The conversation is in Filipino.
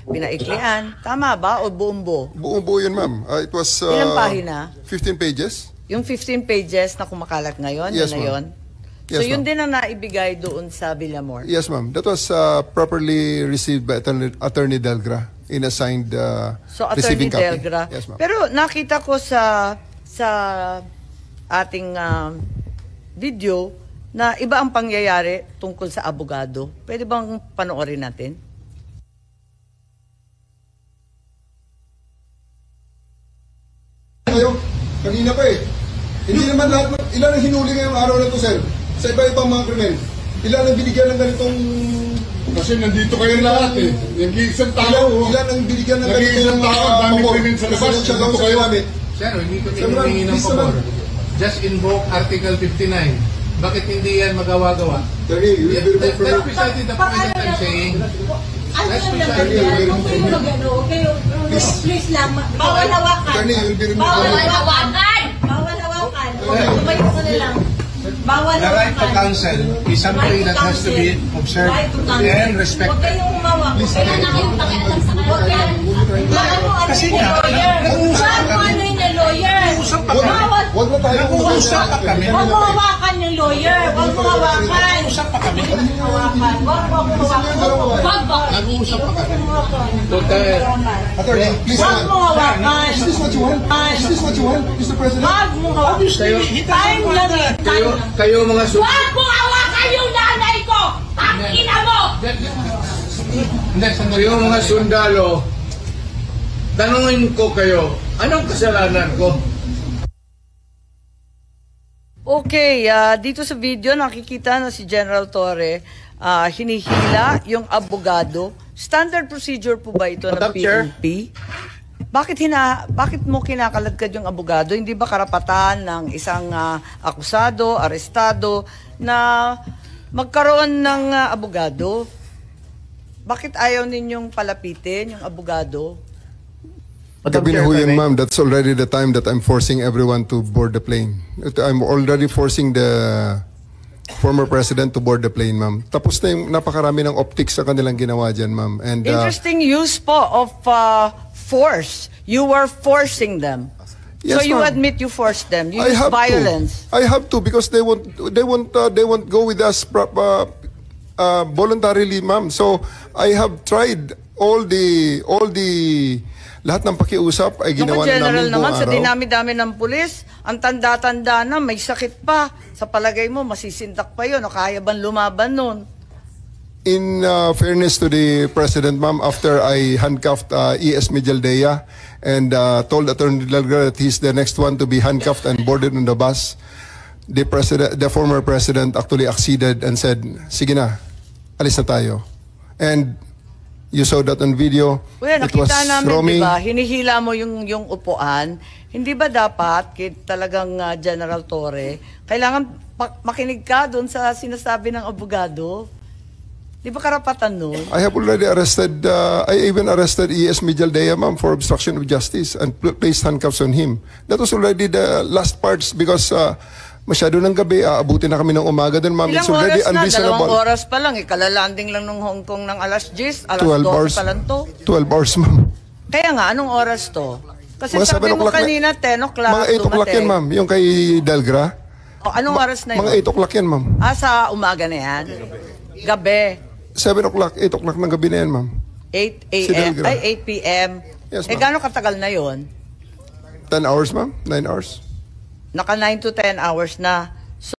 pinaiklian. Tama ba? O buong buo? Buong buo yun, ma'am. It was... Ilang pahina? 15 pages. Yung 15 pages na kumakalat ngayon, Yes, yun na yun? Yes, so yun din ang naibigay doon sa Villamor? Yes, ma'am. That was properly received by Attorney Delgra in assigned so, receiving Attorney copy. Delgra. Yes, ma'am. Pero nakita ko sa ating video na iba ang pangyayari tungkol sa abogado. Pwede bang panoorin natin? Kanina pa eh. Hindi naman lahat, ilan ang hinuli ngayong araw na to, sir? Sa iba-ibang mga krimen. Ilan ang binigyan ng ganitong... Kasi nandito kayo lahat eh. Yung isang tao. Ilan ang binigyan ng ganitong ganitong... dami krimen sa labas. Nandito kayo namin. Sir, hindi ko hiningi ng pabor. Just invoke Article 59. Bakit hindi yan magawa-gawa? That's precisely the point that I'm saying. Please lang, bawal hawakan. Bawal hawakan! Bawal hawakan. Tumayo ka na lang. Bawal hawakan. The right to counsel is something that has to be observed and respected. Huwag kayong umawak. Huwag kayong pakialam sa kanya. Kasi nga, ano yung lawyer? Huwag na tayo. nag-uusap pa kami. Huwag mo hawakan yung lawyer. Huwag mo hawakan. Nag-uusap pa kami. Hawakan. Huwag mo hawakan. Nag-uusap pa kami. Attorney, please. Huwag mo hawakan. Is this what you want? Is this what you want, Mr. President? Huwag mo hawakan. Time lang eh. Kayo mga Huwag mo hawakan yung nanay ko! Ang ina mo! Kayo mga sundalo, tanungin ko kayo, anong kasalanan ko? Okay, dito sa video nakikita na si General Torre hinihila yung abogado. Standard procedure po ba ito ng PNP? Bakit mo kinakaladkad yung abogado? Hindi ba karapatan ng isang akusado, arestado na magkaroon ng abogado? Bakit ayaw ninyong palapitin yung abogado? Gabi na ho yun, ma'am. That's already the time that I'm forcing everyone to board the plane. I'm already forcing the former president to board the plane, ma'am. Tapos na yung napakarami ng optics sa kanilang ginawa dyan, ma'am. And, interesting use po of force. You were forcing them. Yes, so you admit you forced them. You use violence. I have to because they won't go with us voluntarily, ma'am. So I have tried all the lahat ng pakiusap ay ginawa na General namin naman, buong sa araw. dinami-dami ng pulis, ang tanda-tanda na, may sakit pa. Sa palagay mo, masisindak pa yun. O kaya bang lumaban nun? In fairness to the President, ma'am, after I handcuffed E.S. Mijaldea and told Attorney Delgra that he's the next one to be handcuffed and boarded on the bus, the former President actually acceded and said, sige na, alis na tayo. And you saw that on video. Well, it was nakita namin, Romy. diba, hinihila mo yung upuan. Hindi ba dapat, talagang General Torre, kailangan makinig ka doon sa sinasabi ng abogado? Di ba karapatan nun? I have already arrested, I even arrested E.S. Mijaldea, ma'am, for obstruction of justice and placed handcuffs on him. That was already the last parts because masyado ng gabi, aabutin na kami ng umaga din, ma'am. Ilang oras na? 2 oras pa lang. Ikalalanding lang ng Hong Kong ng alas 10, alas 12 pa lang to. 12 hours, ma'am. Kaya nga, anong oras to? Kasi Mga sabi 7 mo kanina, 10 o'clock. Mga 8 o'clock yan, ma'am. Yung kay Delgra. O, anong oras na yun? Mga 8 o'clock yan, ma'am. Sa umaga na yan? Gabi? 7 o'clock, 8 o'clock ng gabi na yan, ma'am. 8 Si a.m. Delgra. Ay, 8 p.m. Yes, ma'am. Gano'ng katagal na yon? 10 hours, ma'am. 9 hours. Naka 9 to 10 hours na.